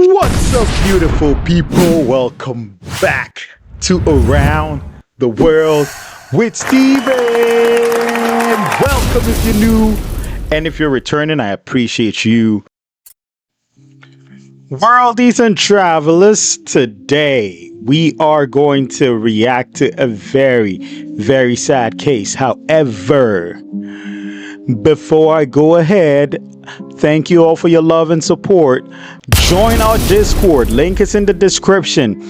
What's up, beautiful people? Welcome back to Around the World with Steven. Welcome if you're new, and if you're returning, I appreciate you. Worldies and travelers, today we are going to react to a very, very sad case. However, before I go ahead, thank you all for your love and support. Join our Discord. Link is in the description.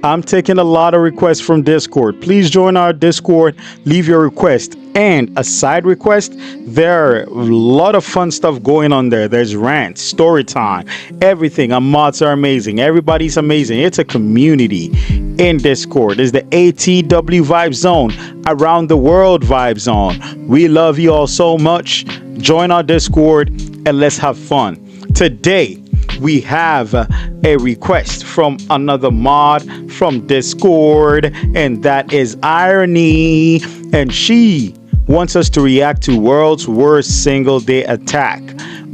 I'm taking a lot of requests from Discord. Please join our Discord. Leave your request. And a side request, there are a lot of fun stuff going on there. There's rants, story time, everything. Our mods are amazing. Everybody's amazing. It's a community in Discord. It's the ATW Vibe Zone, Around the World Vibe Zone. We love you all so much. Join our Discord and let's have fun. Today, we have a request from another mod from Discord, and that is Irony. And she wants us to react to world's worst single day attack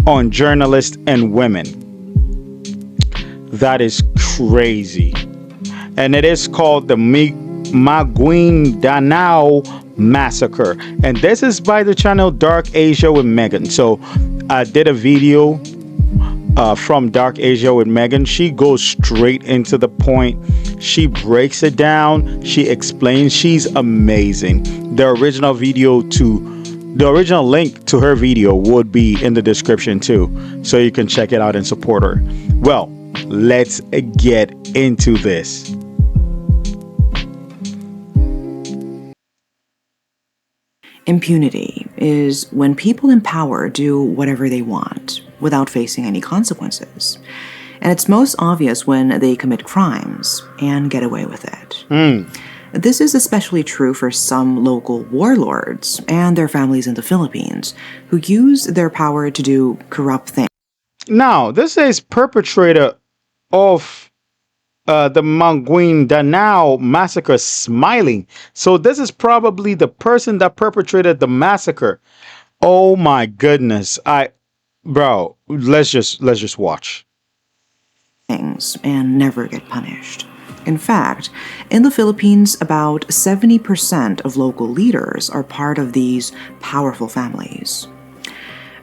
on journalists and women. That is crazy. And it is called the Maguindanao Massacre. And this is by the channel Dark Asia with Megan. So I did a video from Dark Asia with Megan. She goes straight into the point. She breaks it down. She explains. She's amazing. The original link to her video would be in the description too, so you can check it out and support her. Well, let's get into this. Impunity is when people in power do whatever they want without facing any consequences. And it's most obvious when they commit crimes and get away with it. This is especially true for some local warlords and their families in the Philippines who use their power to do corrupt things. Now, this is perpetrator of the Maguindanao Massacre smiling. So this is probably the person that perpetrated the massacre. Oh my goodness. Bro, let's just watch. Things and never get punished. In fact, in the Philippines, about 70% of local leaders are part of these powerful families.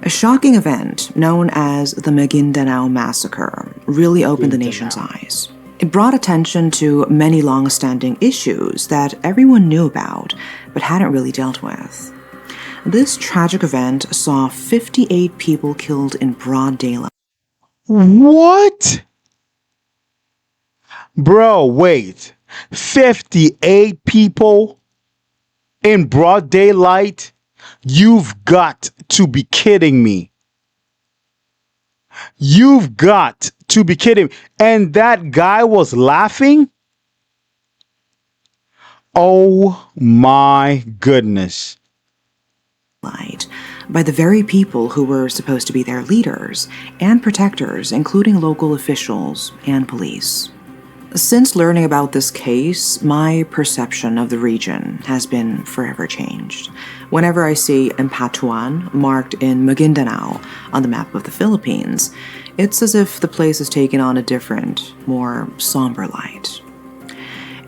A shocking event known as the Maguindanao Massacre really opened the nation's eyes. It brought attention to many long-standing issues that everyone knew about but hadn't really dealt with. This tragic event saw 58 people killed in broad daylight. What? Bro, wait. 58 people in broad daylight? You've got to be kidding me. You've got to be kidding me. And that guy was laughing? Oh my goodness. By the very people who were supposed to be their leaders and protectors, including local officials and police. Since learning about this case, my perception of the region has been forever changed. Whenever I see Empatuan marked in Maguindanao on the map of the Philippines, it's as if the place has taken on a different, more somber light.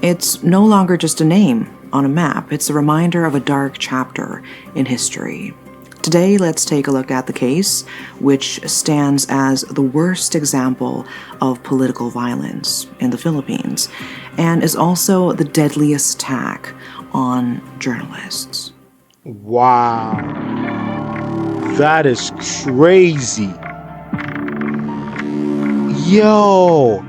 It's no longer just a name on a map, it's a reminder of a dark chapter in history. Today, let's take a look at the case, which stands as the worst example of political violence in the Philippines, and is also the deadliest attack on journalists. Wow. That is crazy. Yo.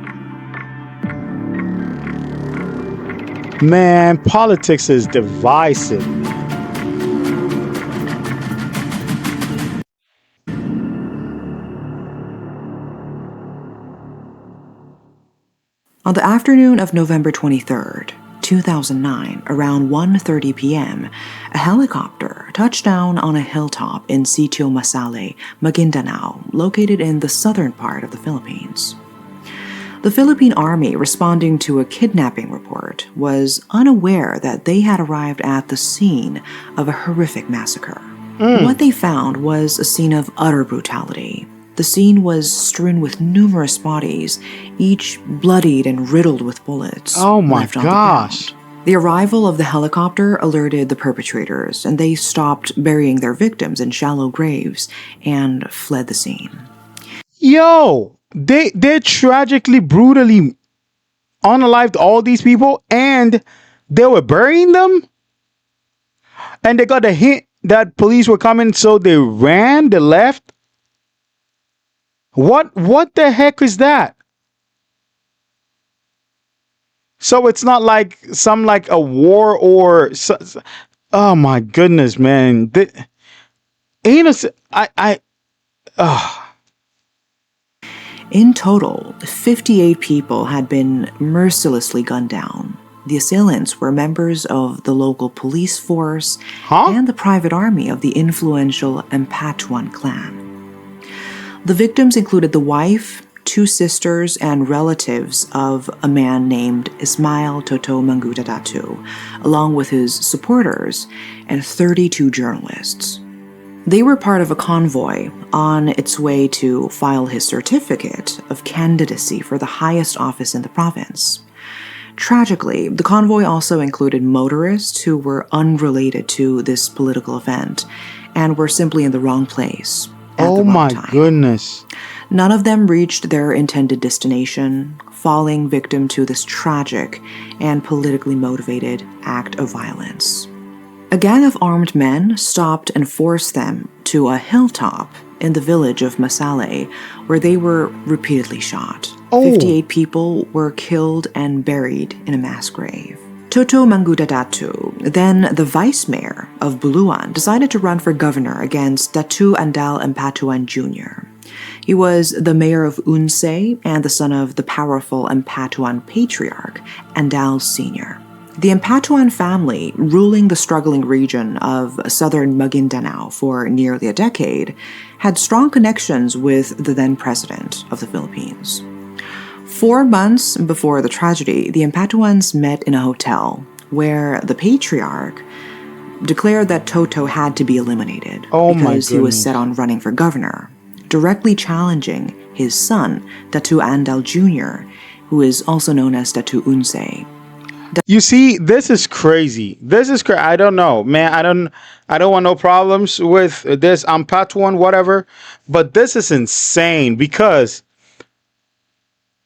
Man, politics is divisive. On the afternoon of November 23rd, 2009, around 1:30 p.m., a helicopter touched down on a hilltop in Sitio Masale, Maguindanao, located in the southern part of the Philippines. The Philippine Army, responding to a kidnapping report, was unaware that they had arrived at the scene of a horrific massacre. What they found was a scene of utter brutality. The scene was strewn with numerous bodies, each bloodied and riddled with bullets Oh my left on the gosh. ground. The arrival of the helicopter alerted the perpetrators, and they stopped burying their victims in shallow graves and fled the scene. Yo, they tragically, brutally unalived all these people, and they were burying them, and they got a hint that police were coming, so they ran, they left. What the heck is that? So it's not like some like a war or oh my goodness, man. Innocent. In total, 58 people had been mercilessly gunned down. The assailants were members of the local police force and the private army of the influential Ampatuan clan. The victims included the wife, 2 sisters, and relatives of a man named Ismail Toto Mangudadatu, along with his supporters and 32 journalists. They were part of a convoy on its way to file his certificate of candidacy for the highest office in the province. Tragically, the convoy also included motorists who were unrelated to this political event and were simply in the wrong place at the wrong time. Oh my goodness. None of them reached their intended destination, falling victim to this tragic and politically motivated act of violence. A gang of armed men stopped and forced them to a hilltop in the village of Masale, where they were repeatedly shot. 58 people were killed and buried in a mass grave. Toto Mangudadatu, then the vice mayor of Buluan, decided to run for governor against Datu Andal Ampatuan Jr. He was the mayor of Unsay and the son of the powerful Ampatuan patriarch, Andal Sr. The Ampatuan family, ruling the struggling region of southern Maguindanao for nearly a decade, had strong connections with the then president of the Philippines. 4 months before the tragedy, the Ampatuans met in a hotel where the patriarch declared that Toto had to be eliminated because he was set on running for governor, directly challenging his son, Datu Andal Jr., who is also known as Datu Unsay. You see, this is crazy. I don't know, man. I don't want no problems with this Ampatuan, whatever. But this is insane because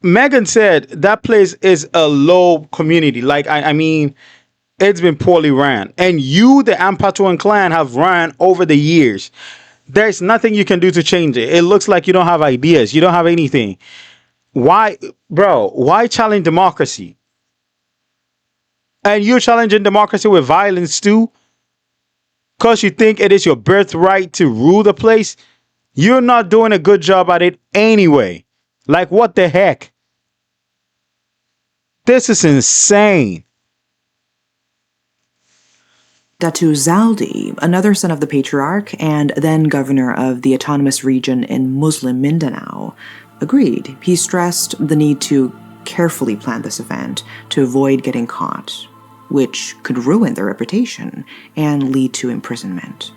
Megan said that place is a low community. Like, I mean, it's been poorly ran. And you, the Ampatuan clan, have ran over the years. There's nothing you can do to change it. It looks like you don't have ideas. You don't have anything. Why, bro, why challenge democracy? And you're challenging democracy with violence too? Because you think it is your birthright to rule the place? You're not doing a good job at it anyway. Like, what the heck? This is insane. Datu Zaldi, another son of the patriarch and then governor of the autonomous region in Muslim Mindanao, agreed. He stressed the need to carefully plan this event to avoid getting caught, which could ruin their reputation and lead to imprisonment.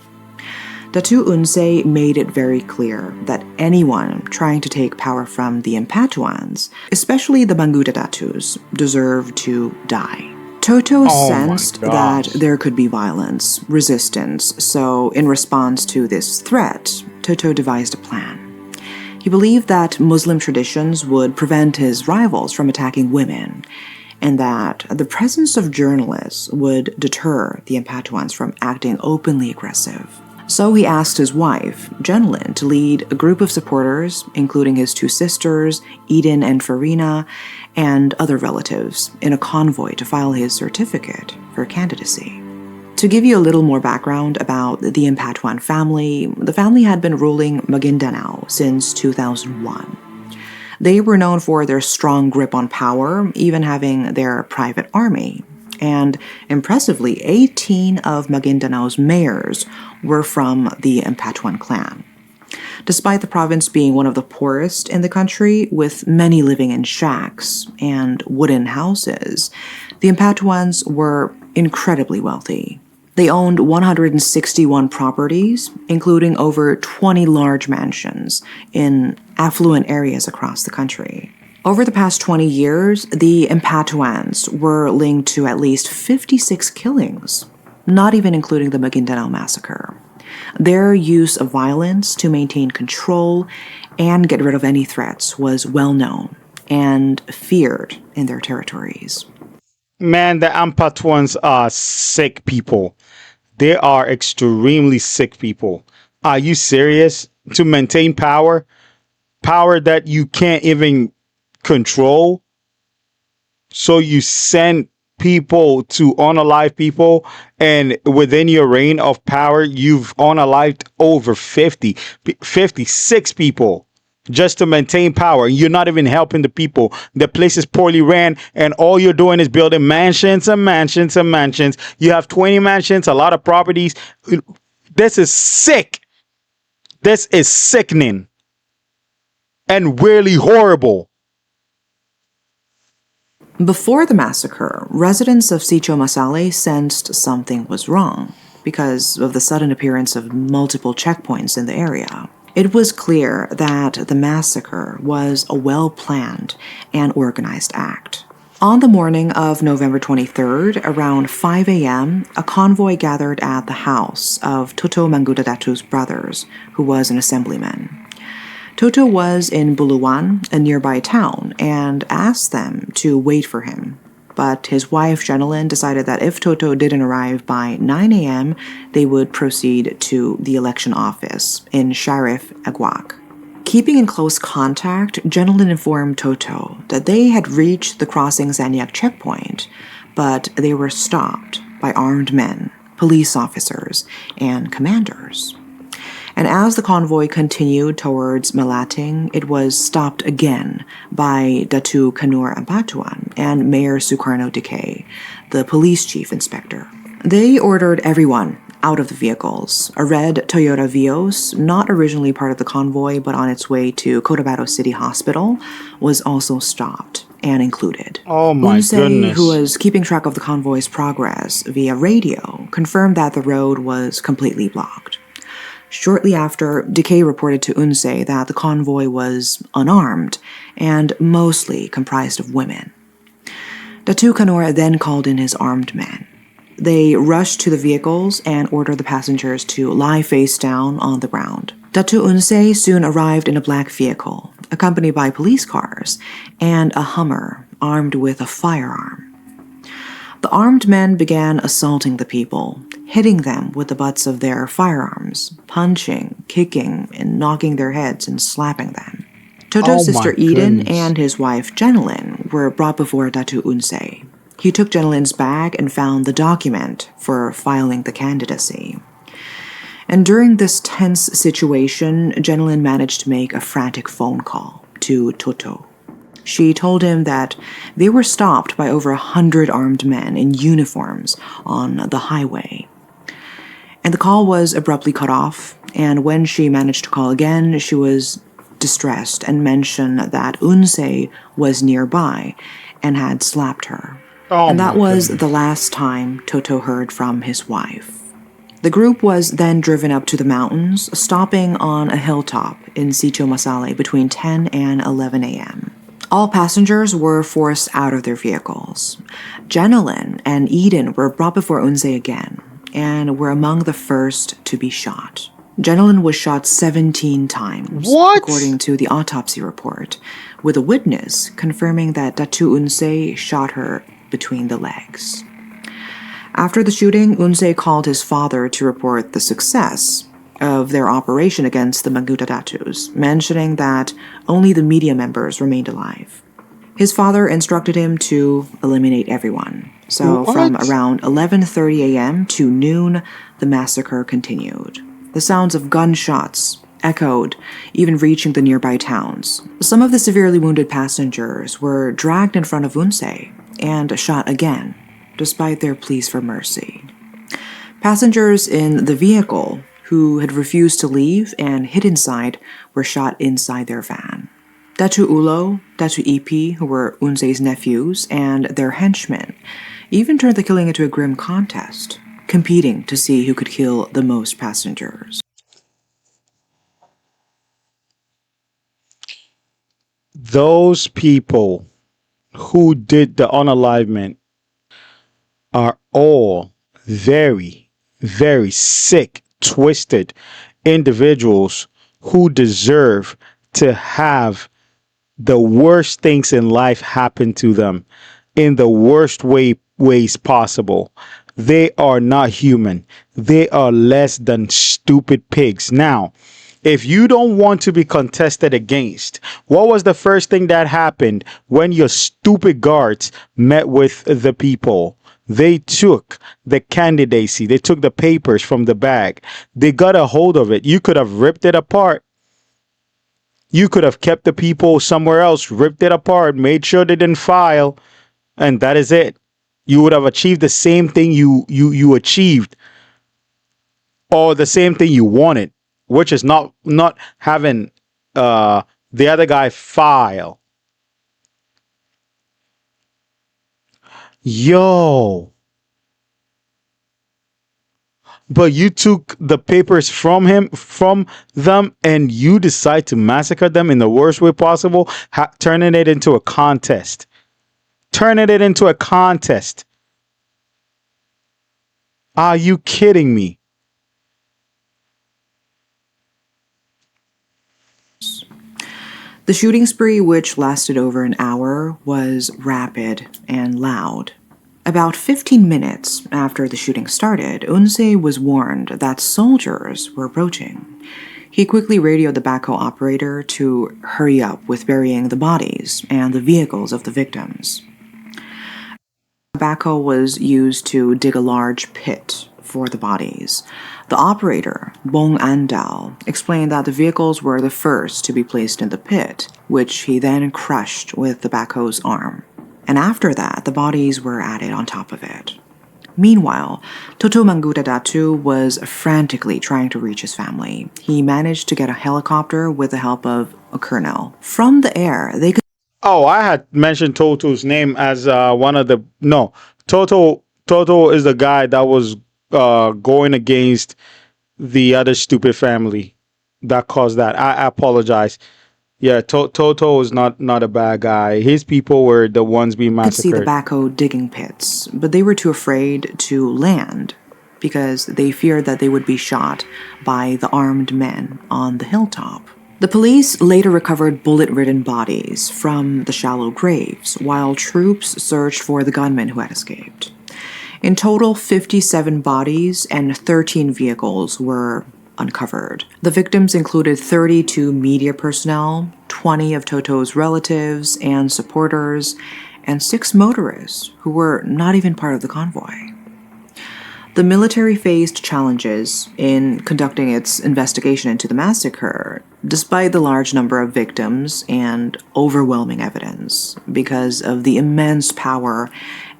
Datu Unsay made it very clear that anyone trying to take power from the Ampatuans, especially the Mangudadatus, deserved to die. Toto sensed that there could be violence, resistance, so in response to this threat, Toto devised a plan. He believed that Muslim traditions would prevent his rivals from attacking women, and that the presence of journalists would deter the Ampatuans from acting openly aggressive. So he asked his wife, Jenlyn, to lead a group of supporters, including his 2 sisters, Eden and Farina, and other relatives, in a convoy to file his certificate for candidacy. To give you a little more background about the Ampatuan family, the family had been ruling Maguindanao since 2001. They were known for their strong grip on power, even having their private army. And impressively, 18 of Maguindanao's mayors were from the Ampatuan clan. Despite the province being one of the poorest in the country, with many living in shacks and wooden houses, the Ampatuans were incredibly wealthy. They owned 161 properties, including over 20 large mansions in affluent areas across the country. Over the past 20 years, the Empatuans were linked to at least 56 killings, not even including the Maguindanao Massacre. Their use of violence to maintain control and get rid of any threats was well known and feared in their territories. Man, the Ampatuans are sick people. They are extremely sick people. Are you serious? To maintain power? Power that you can't even control? So you send people to unalive people, and within your reign of power, you've unalived over 56 people just to maintain power. You're not even helping the people. The place is poorly ran, and all you're doing is building mansions and mansions and mansions. You have 20 mansions, a lot of properties. This is sick. This is sickening and really horrible. Before the massacre, residents of Sitio Masale sensed something was wrong because of the sudden appearance of multiple checkpoints in the area. It was clear that the massacre was a well-planned and organized act. On the morning of November 23rd, around 5 a.m., a convoy gathered at the house of Toto Mangudadatu's brothers, who was an assemblyman. Toto was in Buluan, a nearby town, and asked them to wait for him. But his wife, Jenilyn, decided that if Toto didn't arrive by 9 a.m., they would proceed to the election office in Sharif Aguak. Keeping in close contact, Jenilyn informed Toto that they had reached the crossing Sanyak checkpoint, but they were stopped by armed men, police officers, and commanders. And as the convoy continued towards Malating, it was stopped again by Datu Kanur Ampatuan and Mayor Sukarno Decay, the police chief inspector. They ordered everyone out of the vehicles. A red Toyota Vios, not originally part of the convoy but on its way to Cotabato City Hospital, was also stopped and included. Oh my goodness. Who was keeping track of the convoy's progress via radio, confirmed that the road was completely blocked. Shortly after, Decay reported to Unse that the convoy was unarmed and mostly comprised of women. Datu Kanor then called in his armed men. They rushed to the vehicles and ordered the passengers to lie face down on the ground. Datu Unse soon arrived in a black vehicle, accompanied by police cars, and a Hummer armed with a firearm. The armed men began assaulting the people, hitting them with the butts of their firearms, punching, kicking, and knocking their heads and slapping them. Toto's sister Eden and his wife Jenilyn were brought before Datu Unse. He took Jenilyn's bag and found the document for filing the candidacy. And during this tense situation, Jenilyn managed to make a frantic phone call to Toto. She told him that they were stopped by over 100 armed men in uniforms on the highway. And the call was abruptly cut off, and when she managed to call again, she was distressed and mentioned that Unse was nearby and had slapped her. And that was the last time Toto heard from his wife. The group was then driven up to the mountains, stopping on a hilltop in Sitio Masale between 10 and 11 a.m. All passengers were forced out of their vehicles. Jenilyn and Eden were brought before Unse again and were among the first to be shot. Jenilyn was shot 17 times, according to the autopsy report, with a witness confirming that Datu Unse shot her between the legs. After the shooting, Unse called his father to report the success of their operation against the Mangudadatus, mentioning that only the media members remained alive. His father instructed him to eliminate everyone. So from around 11:30 a.m. to noon, the massacre continued. The sounds of gunshots echoed, even reaching the nearby towns. Some of the severely wounded passengers were dragged in front of Unse and shot again, despite their pleas for mercy. Passengers in the vehicle who had refused to leave and hid inside were shot inside their van. Datu Ulo, Datu Ipi, who were Unse's nephews, and their henchmen even turned the killing into a grim contest. competing to see who could kill the most passengers. Those people who did the unalivement are all very, very sick, twisted individuals who deserve to have the worst things in life happen to them in the worst ways possible. They are not human. They are less than stupid pigs. Now, if you don't want to be contested against, what was the first thing that happened when your stupid guards met with the people? They took the candidacy, they took the papers from the bag, they got a hold of it. You could have ripped it apart. You could have kept the people somewhere else, ripped it apart, made sure they didn't file, and that is it. You would have achieved the same thing you achieved, or the same thing you wanted, which is not having the other guy file. Yo. But you took the papers from them, and you decide to massacre them in the worst way possible, turning it into a contest. Turning it into a contest. Are you kidding me? The shooting spree, which lasted over an hour, was rapid and loud. About 15 minutes after the shooting started, Unse was warned that soldiers were approaching. He quickly radioed the backhoe operator to hurry up with burying the bodies and the vehicles of the victims. The backhoe was used to dig a large pit for the bodies. The operator, Bong Andal, explained that the vehicles were the first to be placed in the pit, which he then crushed with the backhoe's arm. And after that, the bodies were added on top of it. Meanwhile, Toto Maguindanao was frantically trying to reach his family. He managed to get a helicopter with the help of a colonel. From the air, they could... Oh, I had mentioned Toto's name as one of the... No, Toto is the guy that was going against the other stupid family that caused that. I apologize. Yeah, Toto is not a bad guy. His people were the ones being massacred. Could see the backhoe digging pits, but they were too afraid to land because they feared that they would be shot by the armed men on the hilltop. The police later recovered bullet-ridden bodies from the shallow graves, while troops searched for the gunmen who had escaped. In total, 57 bodies and 13 vehicles were uncovered. The victims included 32 media personnel, 20 of Toto's relatives and supporters, and 6 motorists who were not even part of the convoy. The military faced challenges in conducting its investigation into the massacre, despite the large number of victims and overwhelming evidence, because of the immense power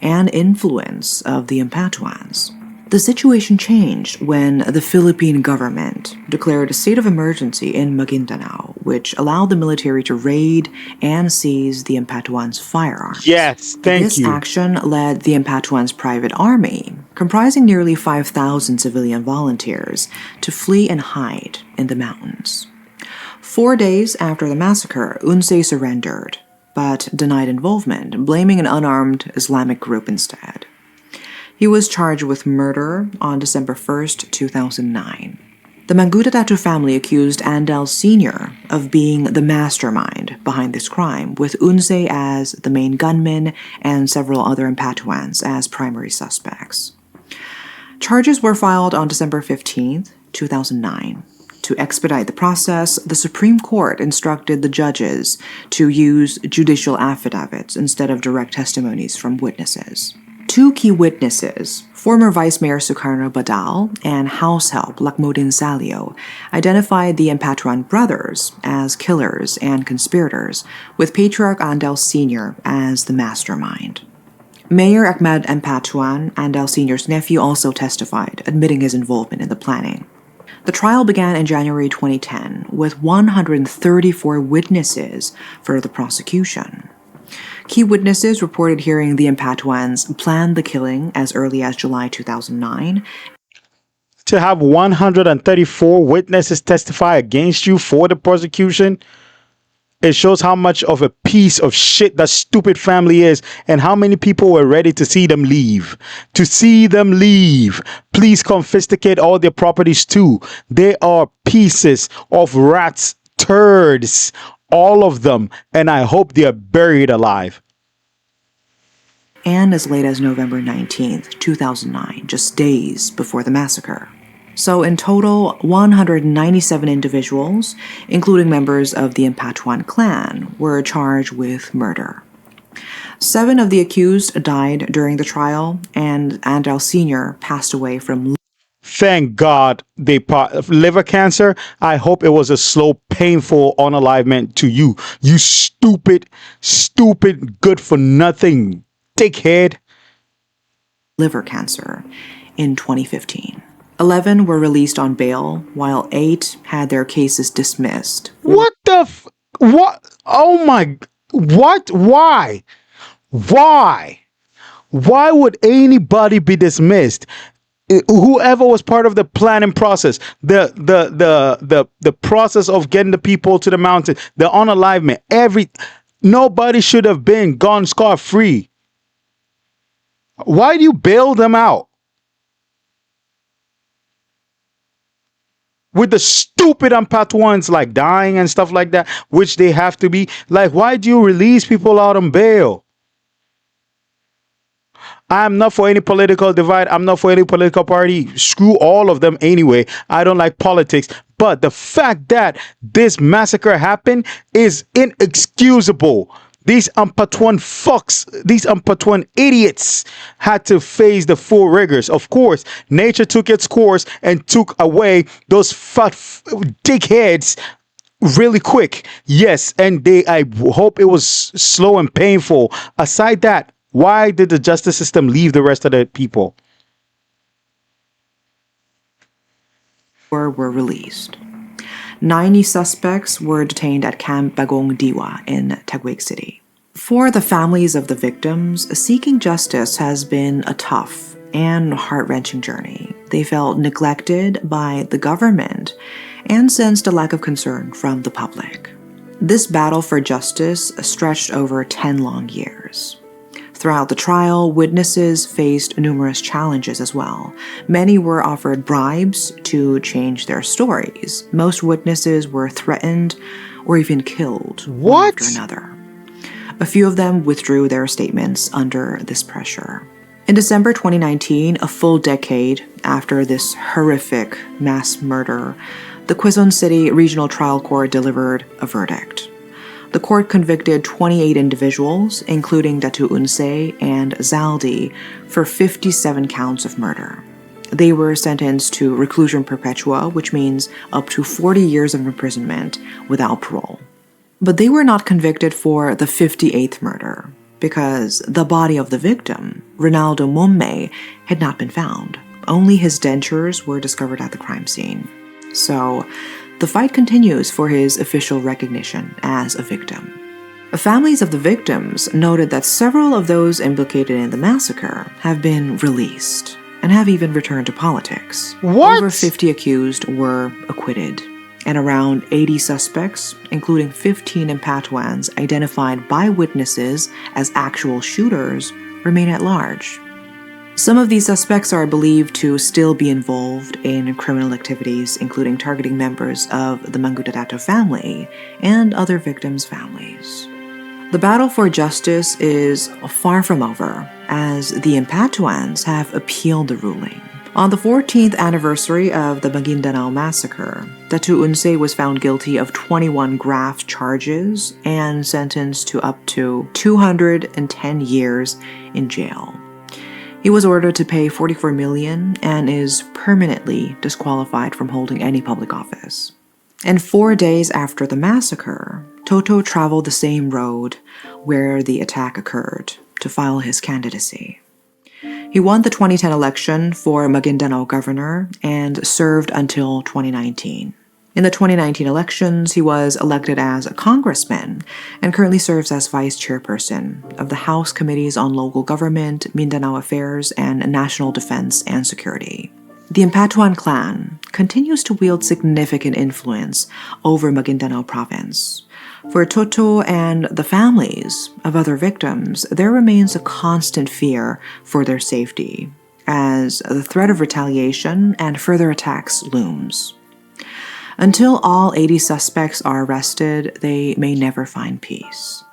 and influence of the Ampatuans. The situation changed when the Philippine government declared a state of emergency in Maguindanao, which allowed the military to raid and seize the Ampatuans' firearms. Yes, thank you. This action led the Ampatuans' private army, comprising nearly 5,000 civilian volunteers, to flee and hide in the mountains. 4 days after the massacre, Unse surrendered, but denied involvement, blaming an unarmed Islamic group instead. He was charged with murder on December 1st, 2009. The Maguindanao family accused Andal Sr. of being the mastermind behind this crime, with Unse as the main gunman and several other Ampatuans as primary suspects. Charges were filed on December 15th, 2009. To expedite the process, the Supreme Court instructed the judges to use judicial affidavits instead of direct testimonies from witnesses. 2 key witnesses, former Vice Mayor Sukarno Badal and House Help Lakmodin Salio, identified the Ampatuan brothers as killers and conspirators, with Patriarch Andal Sr. as the mastermind. Mayor Ahmad Ampatuan, Andal Sr.'s nephew, also testified, admitting his involvement in the planning. The trial began in January 2010 with 134 witnesses for the prosecution. Key witnesses reported hearing the Impatuans plan the killing as early as July 2009. To have 134 witnesses testify against you for the prosecution, it shows how much of a piece of shit that stupid family is and how many people were ready to see them leave. To see them leave. Please confiscate all their properties too. They are pieces of rats, turds, all of them, and I hope they are buried alive. And as late as November 19th, 2009, just days before the massacre. So in total, 197 individuals, including members of the Impatuan clan, were charged with murder. 7 of the accused died during the trial, and Andal Sr. passed away from Thank God they liver cancer. I hope it was a slow, painful unalivement to you. You stupid, good for nothing dickhead. liver cancer in 2015. 11 were released on bail, while 8 had their cases dismissed. What the what? Oh my, what? Why? Why would anybody be dismissed? Whoever was part of the planning process, the process of getting the people to the mountain, the unalivement, nobody should have gone scot-free. Why do you bail them out? With the stupid Impatuans like dying and stuff like that, which they have to be. Like, why do you release people out on bail? I'm not for any political divide. I'm not for any political party. Screw all of them anyway. I don't like politics. But the fact that this massacre happened is inexcusable. These Impatuan fucks, these Impatuan idiots had to face the full rigors. Of course, nature took its course and took away those fat dickheads really quick. Yes, and I hope it was slow and painful. Aside that, why did the justice system leave the rest of the people? Were released. 90 suspects were detained at Camp Bagong Diwa in Taguig City. For the families of the victims, seeking justice has been a tough and heart-wrenching journey. They felt neglected by the government and sensed a lack of concern from the public. This battle for justice stretched over 10 long years. Throughout the trial, witnesses faced numerous challenges as well. Many were offered bribes to change their stories. Most witnesses were threatened or even killed one after another. A few of them withdrew their statements under this pressure. In December 2019, a full decade after this horrific mass murder, the Quezon City Regional Trial Court delivered a verdict. The court convicted 28 individuals, including Datu Unsay and Zaldi, for 57 counts of murder. They were sentenced to reclusion perpetua, which means up to 40 years of imprisonment without parole. But they were not convicted for the 58th murder, because the body of the victim, Ronaldo Momme, had not been found. Only his dentures were discovered at the crime scene. So, the fight continues for his official recognition as a victim. Families of the victims noted that several of those implicated in the massacre have been released and have even returned to politics. What? Over 50 accused were acquitted, and around 80 suspects, including 15 Impatuans identified by witnesses as actual shooters, remain at large. Some of these suspects are believed to still be involved in criminal activities, including targeting members of the Maguindanao family and other victims' families. The battle for justice is far from over, as the Impatuans have appealed the ruling. On the 14th anniversary of the Maguindanao Massacre, Datu Unsay was found guilty of 21 graft charges and sentenced to up to 210 years in jail. He was ordered to pay 44 million and is permanently disqualified from holding any public office. And 4 days after the massacre, Toto traveled the same road where the attack occurred to file his candidacy. He won the 2010 election for Maguindanao governor and served until 2019. In the 2019 elections, he was elected as a congressman and currently serves as vice chairperson of the House Committees on Local Government, Mindanao Affairs, and National Defense and Security. The Impatuan clan continues to wield significant influence over Maguindanao province. For Toto and the families of other victims, there remains a constant fear for their safety, as the threat of retaliation and further attacks looms. Until all 80 suspects are arrested, they may never find peace.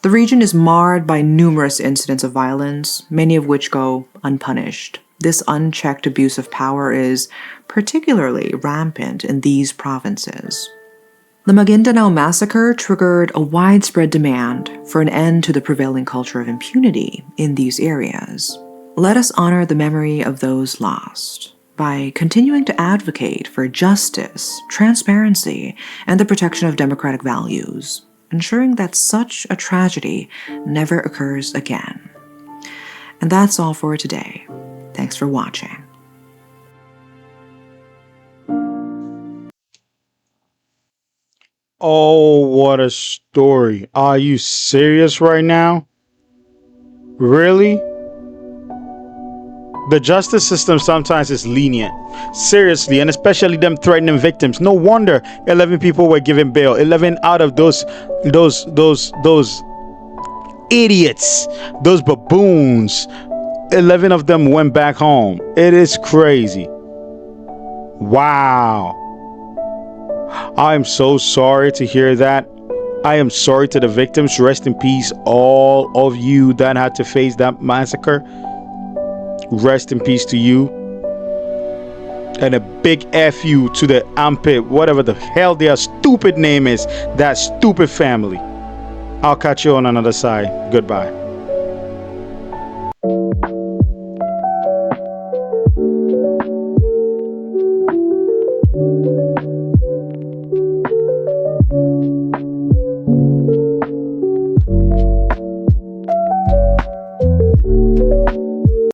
The region is marred by numerous incidents of violence, many of which go unpunished. This unchecked abuse of power is particularly rampant in these provinces. The Maguindanao Massacre triggered a widespread demand for an end to the prevailing culture of impunity in these areas. Let us honor the memory of those lost by continuing to advocate for justice, transparency, and the protection of democratic values, ensuring that such a tragedy never occurs again. And that's all for today. Thanks for watching. Oh, what a story. Are you serious right now? Really? The justice system sometimes is lenient. Seriously, and especially them threatening victims. No wonder 11 people were given bail. 11 out of those idiots, those baboons. 11 of them went back home. It is crazy. Wow. I'm so sorry to hear that. I am sorry to the victims. Rest in peace, all of you that had to face that massacre. Rest in peace to you. And a big F you to the Ampit, whatever the hell their stupid name is, that stupid family. I'll catch you on another side. Goodbye.